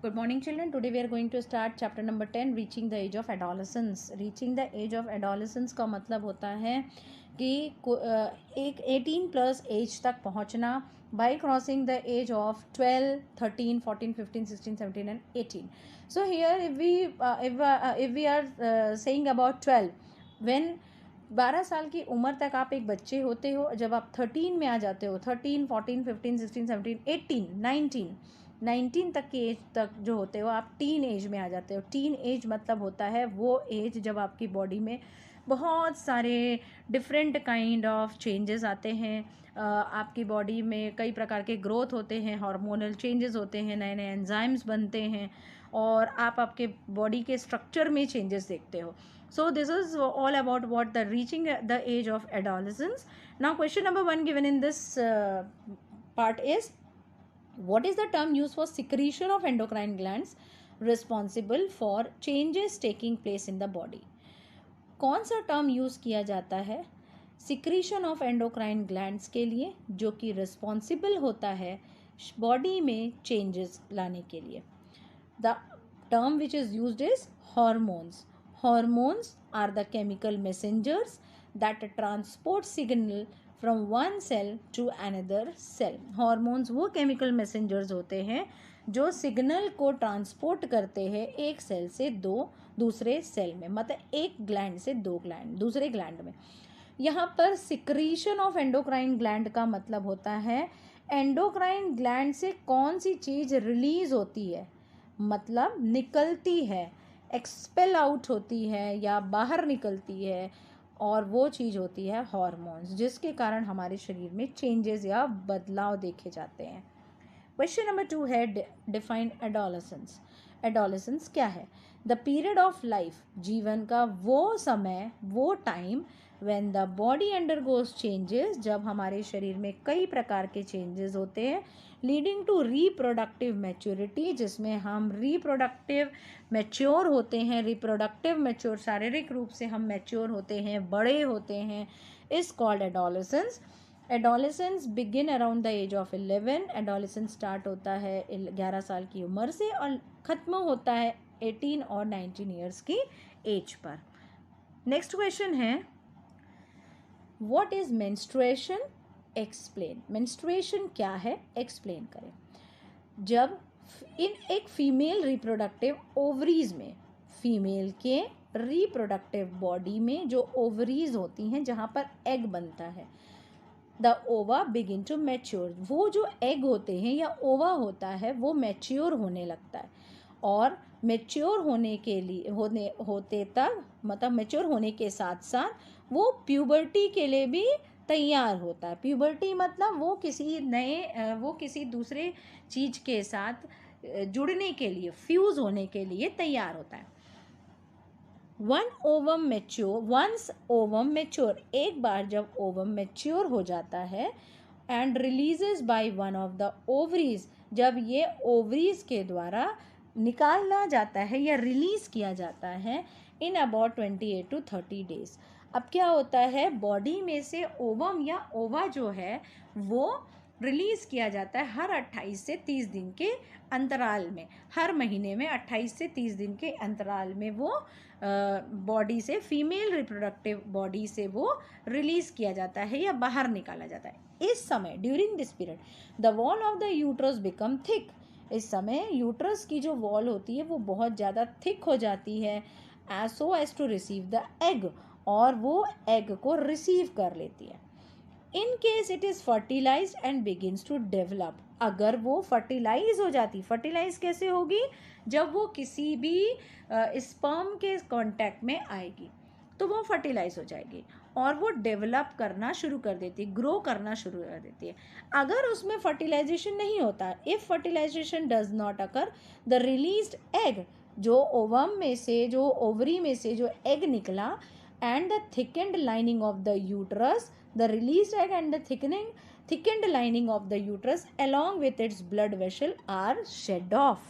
Good morning, children. Today we are going to start chapter number 10, reaching the age of adolescence. Reaching the age of adolescence का मतलब होता है कि एक 18 plus as तक पहुंचना by crossing the age of 12, 13, 14, 15, 16, 17 and 18. So here if we are saying about 12, when 12 साल की उम्र तक आप एक बच्चे होते हो, जब आप 13 में आ जाते हो, 13, 14, 15, 16, 17, 18, 19 तक की एज तक जो होते हो आप टीन एज में आ जाते हो. टीन एज मतलब होता है वो एज जब आपकी बॉडी में बहुत सारे डिफरेंट काइंड ऑफ चेंजेस आते हैं. आपकी बॉडी में कई प्रकार के ग्रोथ होते हैं, हार्मोनल चेंजेस होते हैं, नए नए एंजाइम्स बनते हैं और आप आपके बॉडी के स्ट्रक्चर में चेंजेस देखते हो. So this is all about what the reaching the age of adolescence. Now question number 1 given in this part is, what is the term used for secretion of endocrine glands responsible for changes taking place in the body? कौन सा term use किया जाता है secretion of endocrine glands के लिए, जो कि responsible होता है बॉडी में चेंजेस लाने के लिए? The term which is used is hormones. Hormones are the chemical messengers that transport signal from one cell to another cell. Hormones वो केमिकल मैसेंजर्स होते हैं जो सिग्नल को ट्रांसपोर्ट करते हैं एक सेल से दूसरे सेल में, मतलब एक ग्लैंड से दूसरे ग्लैंड में. यहाँ पर सिक्रीशन ऑफ एंडोक्राइन ग्लैंड का मतलब होता है एंडोक्राइन ग्लैंड से कौन सी चीज़ रिलीज होती है, मतलब निकलती है, एक्सपेल आउट होती है या बाहर निकलती है, और वो चीज़ होती है हार्मोन्स, जिसके कारण हमारे शरीर में चेंजेस या बदलाव देखे जाते हैं. क्वेश्चन नंबर 2 है डिफाइन एडोलेसेंस. एडोलेसेंस क्या है? द पीरियड ऑफ लाइफ, जीवन का वो समय, वो time when the body undergoes changes, जब हमारे शरीर में कई प्रकार के चेंजेस होते हैं, लीडिंग टू रिप्रोडक्टिव मैच्योरिटी, जिसमें हम रिप्रोडक्टिव मैच्योर होते हैं. रिप्रोडक्टिव मैच्योर, शारीरिक रूप से हम मैच्योर होते हैं, बड़े होते हैं, is called adolescence. Adolescence begin around the age of 11. Adolescence start होता है 11 साल की उम्र से और ख़त्म होता है 18 और 19 ईयर्स की एज पर. नेक्स्ट क्वेश्चन है, what is menstruation? Explain. Menstruation क्या है, एक्सप्लेन करें. जब एक फीमेल रिप्रोडक्टिव ओवरीज में, फीमेल के रिप्रोडक्टिव बॉडी में जो ओवरीज होती हैं जहाँ पर एग बनता है, द ओवा बिगिन टू मैच्योर. वो जो एग होते हैं या ओवा होता है वो मैच्योर होने लगता है, और मैच्योर होने के लिए होते तक, मतलब मैच्योर होने के साथ साथ वो प्यूबर्टी के लिए भी तैयार होता है. प्यूबर्टी मतलब वो किसी दूसरे चीज़ के साथ जुड़ने के लिए, फ्यूज़ होने के लिए तैयार होता है. वंस ओवम मैच्योर, एक बार जब ओवम मैच्योर हो जाता है, and releases by one of the ovaries, जब ये ओवरीज के द्वारा निकाला जाता है या रिलीज़ किया जाता है, इन अबाउट 28 to 30 डेज. अब क्या होता है, बॉडी में से ओवम या ओवा जो है वो रिलीज़ किया जाता है हर 28 से 30 दिन के अंतराल में. हर महीने में 28 से 30 दिन के अंतराल में वो बॉडी से, फीमेल रिप्रोडक्टिव बॉडी से वो रिलीज़ किया जाता है या बाहर निकाला जाता है. इस समय, during this period, the wall of the uterus become thick. इस समय यूट्रस की जो वॉल होती है वो बहुत ज़्यादा थिक हो जाती है, so as to receive the egg, और वो एग को रिसीव कर लेती है. In case it is fertilize and begins to develop. अगर वो फर्टिलाइज हो जाती, फर्टिलाइज कैसे होगी? जब वो किसी भी स्पर्म के कांटेक्ट में आएगी तो वो फर्टिलाइज हो जाएगी और वो डेवलप करना शुरू कर देती है, ग्रो करना शुरू कर देती है. अगर उसमें फर्टिलाइजेशन नहीं होता, if fertilization does not occur, the released egg, जो ओवम में से, जो ओवरी में से जो एग निकला, and the thickened lining of the uterus, the released egg and the thickened lining of the uterus along with its blood vessel are shed off.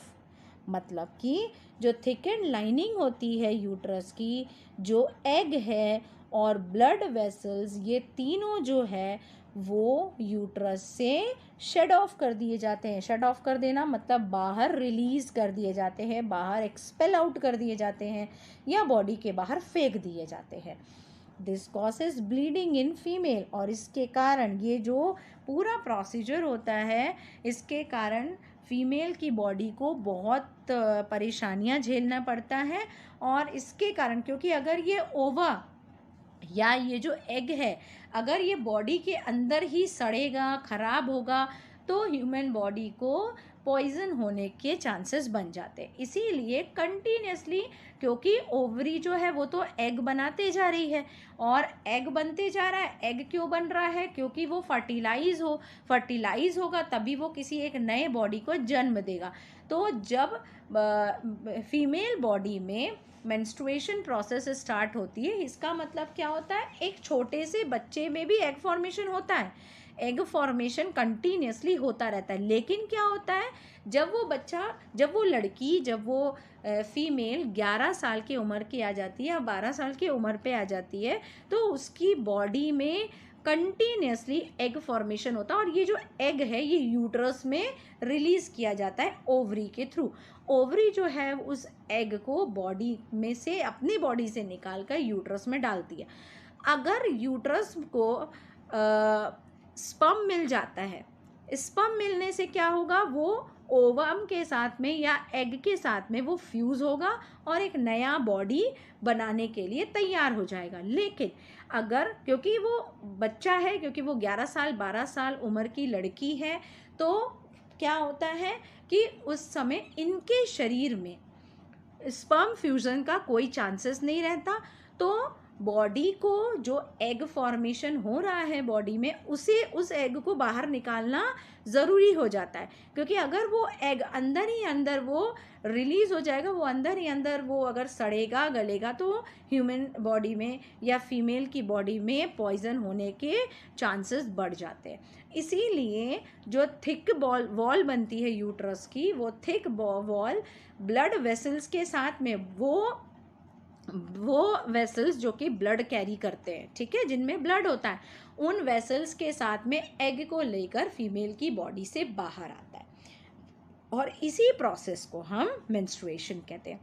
मतलब कि जो thickened lining होती है यूट्रस की, जो एग है और ब्लड वेसल्स, ये तीनों जो है वो यूट्रस से शेड ऑफ कर दिए जाते हैं। शेड ऑफ कर देना मतलब बाहर रिलीज कर दिए जाते हैं, बाहर एक्सपेल आउट कर दिए जाते हैं या बॉडी के बाहर फेंक दिए जाते हैं। This causes bleeding in female, और इसके कारण ये जो पूरा प्रोसीजर होता है इसके कारण फीमेल की बॉडी को बहुत परेशानियां झेलना पड़ता है। और इसके कारण, क्योंकि अगर ये ओवा या ये जो एग है अगर ये बॉडी के अंदर ही सड़ेगा, खराब होगा, तो ह्यूमन बॉडी को पॉइजन होने के चांसेस बन जाते हैं। इसीलिए कंटिन्यूसली, क्योंकि ओवरी जो है वो तो एग बनाते जा रही है और एग बनते जा रहा है। एग क्यों बन रहा है? क्योंकि वो फर्टिलाइज होगा तभी वो किसी एक नए बॉडी को जन्म देगा। तो जब फीमेल बॉडी में मेंस्ट्रुएशन प्रोसेस स्टार्ट होती है, इसका मतलब क्या होता है? एक छोटे से बच्चे में भी एग फॉर्मेशन होता है, एग फॉर्मेशन कंटिन्यूसली होता रहता है। लेकिन क्या होता है, जब वो लड़की, जब वो फीमेल 11 साल की उम्र की आ जाती है या 12 साल की उम्र पे आ जाती है, तो उसकी बॉडी में कंटिन्यूसली एग फॉर्मेशन होता है। और ये जो एग है ये यूट्रस में रिलीज किया जाता है ओवरी के थ्रू। ओवरी जो है उस एग को बॉडी में से, अपनी बॉडी से निकाल कर यूट्रस में डालती है। अगर यूट्रस को स्पर्म मिल जाता है, स्पर्म मिलने से क्या होगा, वो ओवम के साथ में या एग के साथ में वो फ्यूज होगा और एक नया बॉडी बनाने के लिए तैयार हो जाएगा। लेकिन अगर, क्योंकि वो बच्चा है, क्योंकि वो 11 साल 12 साल उम्र की लड़की है, तो क्या होता है कि उस समय इनके शरीर में स्पर्म फ्यूजन का कोई चांसेस नहीं रहता। तो बॉडी को जो एग फॉर्मेशन हो रहा है बॉडी में, उस एग को बाहर निकालना ज़रूरी हो जाता है। क्योंकि अगर वो एग अंदर ही अंदर वो रिलीज हो जाएगा, वो अंदर ही अंदर वो अगर सड़ेगा गलेगा, तो ह्यूमन बॉडी में या फीमेल की बॉडी में पॉइजन होने के चांसेस बढ़ जाते हैं। इसीलिए जो थिक वॉल बनती है यूट्रस की, वो थिक वॉल ब्लड वेसल्स के साथ में, वो वेसल्स जो कि ब्लड कैरी करते हैं, ठीक है, जिनमें ब्लड होता है, उन वेसल्स के साथ में एग को लेकर फीमेल की बॉडी से बाहर आता है। और इसी प्रोसेस को हम मेंस्ट्रुएशन कहते हैं।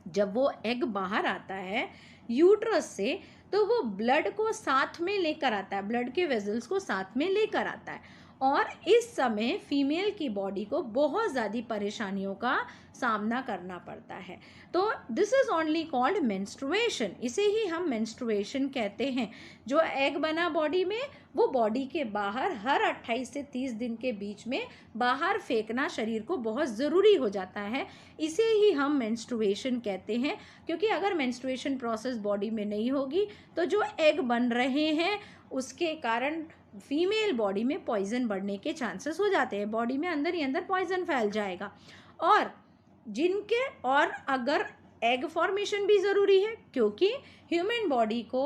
जब वो एग बाहर आता है यूट्रस से, तो वो ब्लड को साथ में लेकर आता है, ब्लड के वेसल्स को साथ में लेकर आता है। और इस समय फीमेल की बॉडी को बहुत ज़्यादा परेशानियों का सामना करना पड़ता है। तो this is only called menstruation, इसे ही हम मेंस्ट्रुएशन कहते हैं। जो एग बना बॉडी में, वो बॉडी के बाहर हर 28 से 30 दिन के बीच में बाहर फेंकना शरीर को बहुत ज़रूरी हो जाता है। इसे ही हम मेंस्ट्रुएशन कहते हैं। क्योंकि अगर मेंस्ट्रुएशन प्रोसेस बॉडी में नहीं होगी, तो जो एग बन रहे हैं उसके कारण फीमेल बॉडी में पॉइजन बढ़ने के चांसेस हो जाते हैं, बॉडी में अंदर ही अंदर पॉइजन फैल जाएगा। और अगर एग फॉर्मेशन भी ज़रूरी है, क्योंकि ह्यूमन बॉडी को,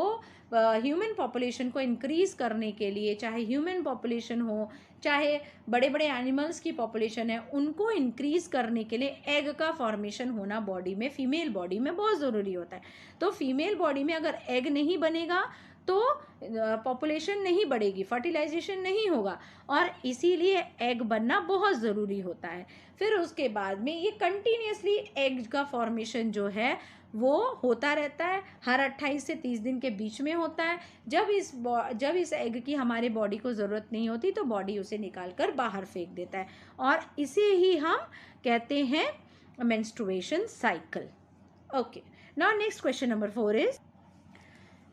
ह्यूमन पॉपुलेशन को इंक्रीज करने के लिए, चाहे ह्यूमन पॉपुलेशन हो चाहे बड़े बड़े एनिमल्स की पॉपुलेशन है, उनको इंक्रीज करने के लिए एग का फॉर्मेशन होना बॉडी में, फीमेल बॉडी में बहुत ज़रूरी होता है। तो फीमेल बॉडी में अगर एग नहीं बनेगा तो पॉपुलेशन नहीं बढ़ेगी, फर्टिलाइजेशन नहीं होगा, और इसीलिए एग बनना बहुत ज़रूरी होता है। फिर उसके बाद में ये कंटिन्यूसली एग का फॉर्मेशन जो है वो होता रहता है, हर 28 से 30 दिन के बीच में होता है। जब इस एग की हमारे बॉडी को ज़रूरत नहीं होती, तो बॉडी उसे निकाल कर बाहर फेंक देता है, और इसे ही हम कहते हैं menstruation cycle. Okay, now next question number 4 is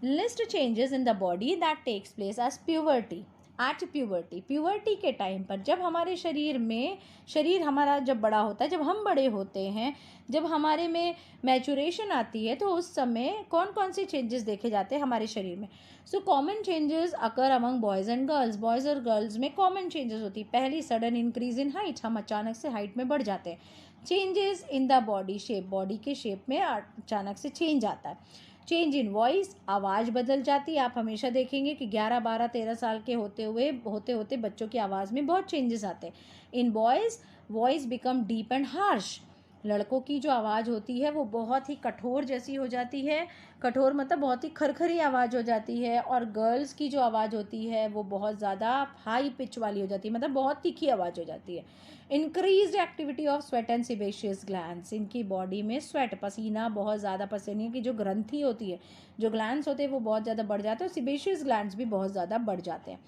list changes in the body that takes place as puberty. At puberty के टाइम पर, जब हमारे शरीर हमारा जब बड़ा होता है, जब हम बड़े होते हैं, जब हमारे में मैचुरेशन आती है, तो उस समय कौन कौन से चेंजेस देखे जाते हैं हमारे शरीर में। So common changes occur among boys and girls. Boys और गर्ल्स में कॉमन चेंजेस होती है। पहली, सडन इंक्रीज इन हाइट, हम अचानक से हाइट में बढ़ जाते हैं। Changes in the body shape, body के शेप में अचानक से चेंज आता है। चेंज इन वॉइस, आवाज़ बदल जाती है। आप हमेशा देखेंगे कि 11, 12, 13 साल के होते होते बच्चों की आवाज़ में बहुत चेंजेस आते हैं। इन boys, voice become deep and harsh. लड़कों की जो आवाज़ होती है वो बहुत ही कठोर जैसी हो जाती है, कठोर मतलब बहुत ही खरखरी आवाज़ हो जाती है, और गर्ल्स की जो आवाज़ होती है वो बहुत ज़्यादा हाई पिच वाली हो जाती है, मतलब बहुत तीखी आवाज़ हो जाती है। Increase activity of sweat and sebaceous glands, इनकी बॉडी में स्वेट, पसीना, बहुत ज़्यादा पसीने की जो ग्रंथि होती है, जो ग्लैंड्स होते हैं वो बहुत ज़्यादा बढ़ जाते हैं, और सिबेशियस ग्लैंड्स भी बहुत ज़्यादा बढ़ जाते हैं।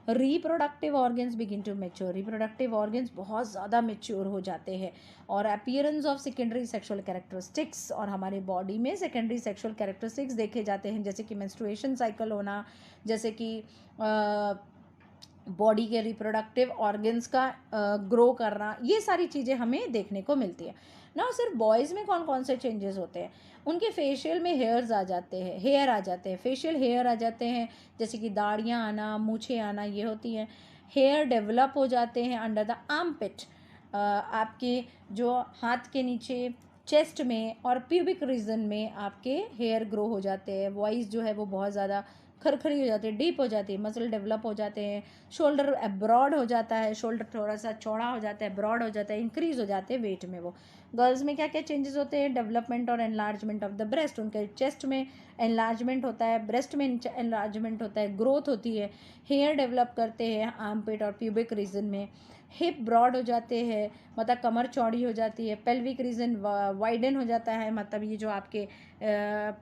Reproductive organs begin to mature, reproductive organs बहुत ज़्यादा मेच्योर हो जाते हैं, और appearance of secondary sexual characteristics, और हमारे बॉडी में सेकेंडरी सेक्सुअल कैरेक्टरिस्टिक्स देखे जाते हैं, जैसे कि मेंस्ट्रुएशन साइकिल होना, जैसे कि बॉडी के रिप्रोडक्टिव ऑर्गन्स का ग्रो करना, ये सारी चीज़ें हमें देखने को मिलती है ना। सिर्फ बॉयज़ में कौन कौन से चेंजेस होते हैं, उनके फेशियल में हेयर आ जाते हैं, फेशियल हेयर आ जाते हैं, जैसे कि दाढ़ियाँ आना, मूछें आना, ये होती हैं। हेयर डेवलप हो जाते हैं अंडर द आर्मपिट, आपके जो हाथ के नीचे, चेस्ट में और प्यूबिक रीजन में आपके हेयर ग्रो हो जाते हैं। वॉइस जो है वो बहुत ज़्यादा खरखरी हो जाती है, डीप हो जाती है, मसल डेवलप हो जाते हैं, शोल्डर ब्रॉड हो जाता है, शोल्डर थोड़ा सा चौड़ा हो जाता है, ब्रॉड हो जाता है, इंक्रीज हो जाते हैं वेट में वो। गर्ल्स में क्या क्या चेंजेस होते हैं, डेवलपमेंट और एनलार्जमेंट ऑफ द ब्रेस्ट, उनके चेस्ट में एनलार्जमेंट होता है, ब्रेस्ट में एनलार्जमेंट होता है, ग्रोथ होती है, हेयर डेवलप करते हैं आर्मपिट और प्यूबिक रीजन में, हिप ब्रॉड हो जाते हैं, मतलब कमर चौड़ी हो जाती है, पेल्विक रीजन वाइडन हो जाता है, मतलब ये जो आपके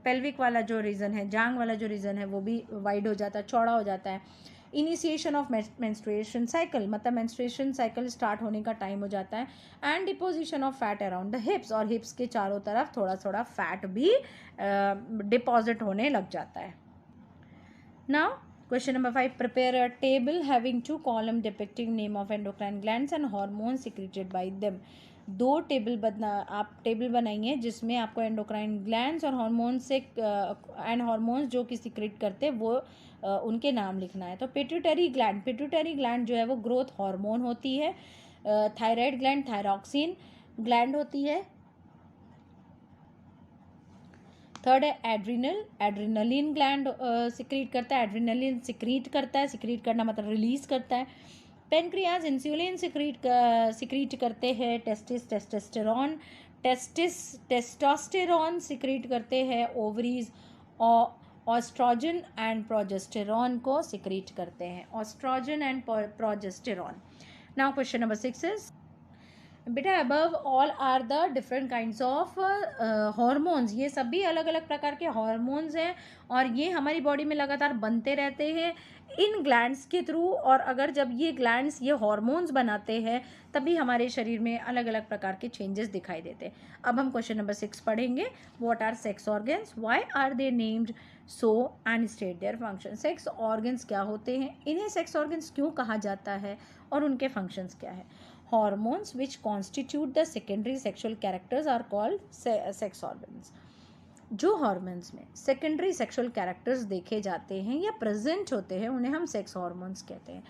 पेल्विक वाला जो रीजन है, जांग वाला जो रीजन है वो भी वाइड हो जाता है, चौड़ा हो जाता है। इनिशिएशन ऑफ मेंस्ट्रुएशन साइकिल, मतलब मेंस्ट्रुएशन साइकिल स्टार्ट होने का टाइम हो जाता है, and deposition of fat around the हिप्स, और हिप्स के चारों तरफ थोड़ा थोड़ा फैट भी डिपॉजिट होने लग जाता है। Now question number 5, prepare a table having 2 column depicting name of endocrine glands and hormone secreted by them. दो टेबल आप टेबल बनाइए जिसमें आपको एंडोक्राइन ग्लैंड्स और हार्मोन से एंड हार्मोन्स जो कि सिक्रेट करते हैं वो उनके नाम लिखना है। तो पिट्यूटरी ग्लैंड जो है वो ग्रोथ हार्मोन होती है, थायराइड ग्लैंड थायरॉक्सिन ग्लैंड होती है। थर्ड है एड्रिनलिन ग्लैंड सिक्रीट करता है, एड्रिनलिन सिक्रीट करता है, सिक्रीट करना मतलब रिलीज करता है। पेनक्रियाज इंसुलिन सिक्रीट करते हैं, टेस्टोस्टेरॉन सिक्रीट करते हैं, ओवरीज ऑस्ट्रोजन एंड प्रोजेस्टेरॉन को सिक्रीट करते हैं, oestrogen and progesterone. Now question number 6 is, बेटा above all are the different kinds of hormones, ये सभी अलग अलग प्रकार के हॉर्मोन्स हैं, और ये हमारी बॉडी में लगातार बनते रहते हैं इन ग्लैंड्स के थ्रू, और अगर जब ये ग्लैंड्स ये हॉर्मोन्स बनाते हैं तभी हमारे शरीर में अलग अलग प्रकार के चेंजेस दिखाई देते हैं। अब हम क्वेश्चन नंबर 6 पढ़ेंगे, what are sex organs, why are they named so and state their function. Sex organs क्या होते हैं, इन्हें सेक्स ऑर्गन्स क्यों कहा जाता है, और उनके फंक्शंस क्या है। Hormones which constitute the secondary sexual characters are called sex organs. जो हॉर्मोन्स में सेकेंडरी सेक्सुअल कैरेक्टर्स देखे जाते हैं या प्रेजेंट होते हैं उन्हें हम सेक्स हॉर्मोन्स कहते हैं।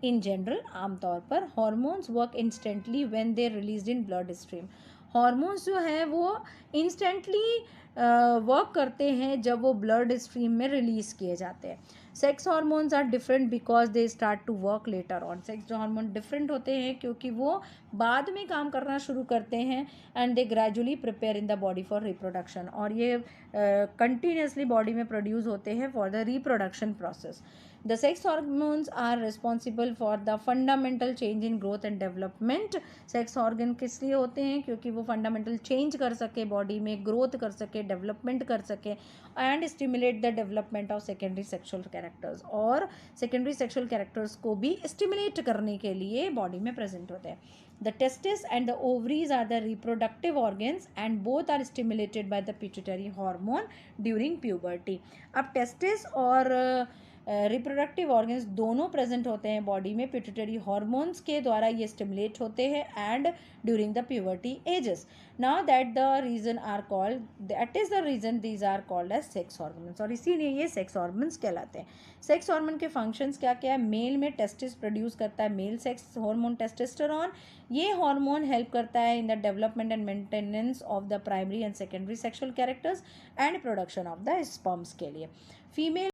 इन जनरल आमतौर पर hormones work instantly when they released in blood stream. Hormones जो है वो इंस्टेंटली वर्क करते हैं जब वो ब्लड स्ट्रीम में रिलीज किए जाते हैं। Sex hormones are different because they start to work later on. Sex hormone different होते हैं क्योंकि वो बाद में काम करना शुरू करते हैं, and they gradually prepare in the body for reproduction, और ये कंटिन्यूसली बॉडी में प्रोड्यूस होते हैं for the reproduction process. The sex hormones are responsible for the fundamental change in growth and development. Sex organ किस लिए होते हैं, क्योंकि वो फंडामेंटल चेंज कर सके, बॉडी में ग्रोथ कर सके, डेवलपमेंट कर सके, and stimulate the development of secondary sexual characters, और सेकेंडरी सेक्सुअल कैरेक्टर्स को भी स्टिमुलेट करने के लिए बॉडी में प्रेजेंट होते हैं। The testes and the ovaries are the reproductive organs and both are stimulated by the pituitary hormone during puberty. अब testes और रिप्रोडक्टिव ऑर्गन्स दोनों प्रेजेंट होते हैं बॉडी में, पिट्यूटरी हॉर्मोन्स के द्वारा ये स्टिमुलेट होते हैं and during the puberty ages. Now that the reason are called, that is the reason these are called as sex hormones, और इसीलिए ये सेक्स हॉर्मोन्स कहलाते हैं। सेक्स हार्मोन के फंक्शंस क्या क्या है, मेल में टेस्टिस प्रोड्यूस करता है मेल सेक्स हार्मोन टेस्टोस्टेरोन। ये हार्मोन हेल्प करता है in the development and maintenance of the primary and secondary sexual characters and production of the sperms के लिए। फीमेल